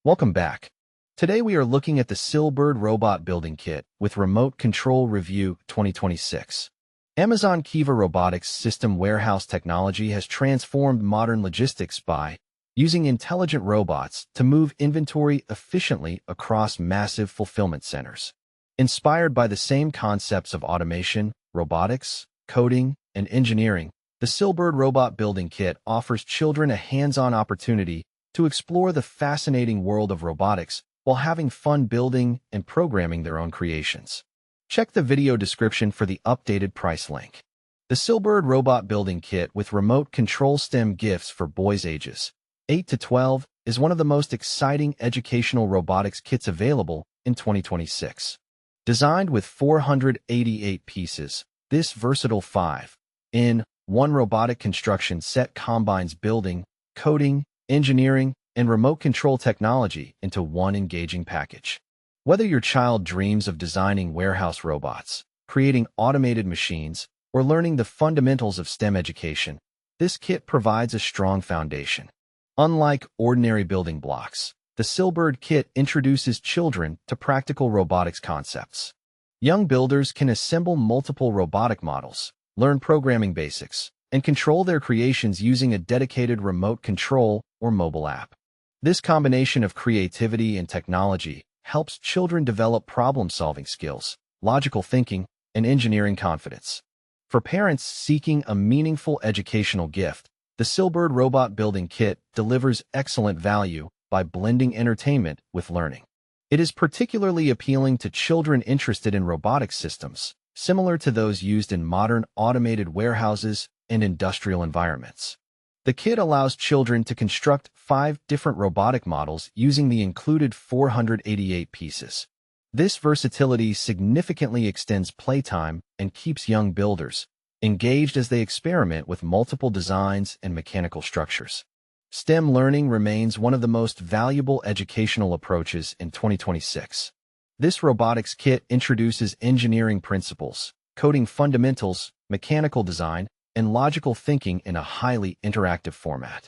Welcome back. Today we are looking at the Sillbird Robot Building Kit with Remote Control Review 2026. Amazon Kiva Robotics system warehouse technology has transformed modern logistics by using intelligent robots to move inventory efficiently across massive fulfillment centers. Inspired by the same concepts of automation, robotics, coding, and engineering, the Sillbird Robot Building Kit offers children a hands-on opportunity to explore the fascinating world of robotics while having fun building and programming their own creations. Check the video description for the updated price link. The Sillbird Robot Building Kit with remote control STEM gifts for boys ages 8 to 12 is one of the most exciting educational robotics kits available in 2026. Designed with 488 pieces, this versatile 5-in-1 robotic construction set combines building, coding, engineering, and remote control technology into one engaging package. Whether your child dreams of designing warehouse robots, creating automated machines, or learning the fundamentals of STEM education, this kit provides a strong foundation. Unlike ordinary building blocks, the Sillbird kit introduces children to practical robotics concepts. Young builders can assemble multiple robotic models, learn programming basics, and control their creations using a dedicated remote control or mobile app. This combination of creativity and technology helps children develop problem-solving skills, logical thinking, and engineering confidence. For parents seeking a meaningful educational gift, the Sillbird Robot Building Kit delivers excellent value by blending entertainment with learning. It is particularly appealing to children interested in robotics systems, similar to those used in modern automated warehouses and industrial environments. The kit allows children to construct 5 different robotic models using the included 488 pieces. This versatility significantly extends playtime and keeps young builders engaged as they experiment with multiple designs and mechanical structures. STEM learning remains one of the most valuable educational approaches in 2026. This robotics kit introduces engineering principles, coding fundamentals, mechanical design, and logical thinking in a highly interactive format.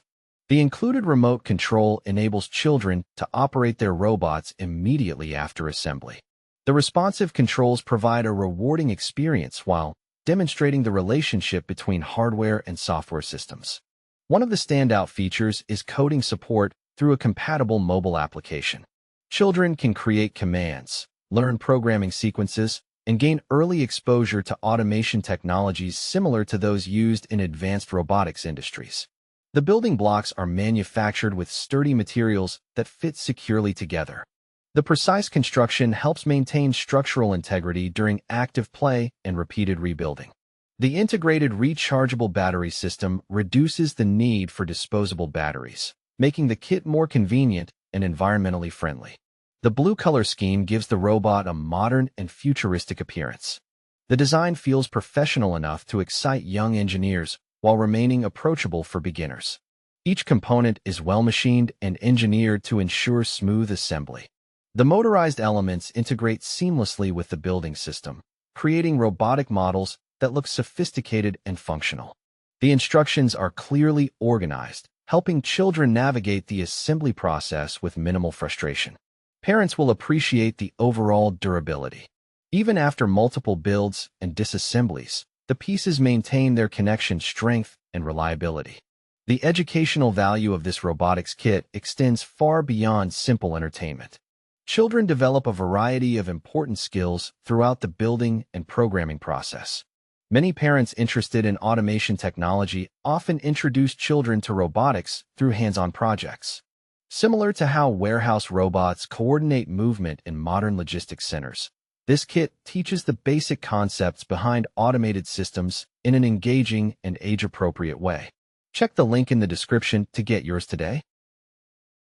The included remote control enables children to operate their robots immediately after assembly. The responsive controls provide a rewarding experience while demonstrating the relationship between hardware and software systems. One of the standout features is coding support through a compatible mobile application. Children can create commands, learn programming sequences, and gain early exposure to automation technologies similar to those used in advanced robotics industries. The building blocks are manufactured with sturdy materials that fit securely together. The precise construction helps maintain structural integrity during active play and repeated rebuilding. The integrated rechargeable battery system reduces the need for disposable batteries, making the kit more convenient and environmentally friendly. The blue color scheme gives the robot a modern and futuristic appearance. The design feels professional enough to excite young engineers while remaining approachable for beginners. Each component is well machined and engineered to ensure smooth assembly. The motorized elements integrate seamlessly with the building system, creating robotic models that look sophisticated and functional. The instructions are clearly organized, helping children navigate the assembly process with minimal frustration. Parents will appreciate the overall durability. Even after multiple builds and disassemblies, the pieces maintain their connection strength and reliability. The educational value of this robotics kit extends far beyond simple entertainment. Children develop a variety of important skills throughout the building and programming process. Many parents interested in automation technology often introduce children to robotics through hands-on projects. Similar to how warehouse robots coordinate movement in modern logistics centers, this kit teaches the basic concepts behind automated systems in an engaging and age-appropriate way. Check the link in the description to get yours today.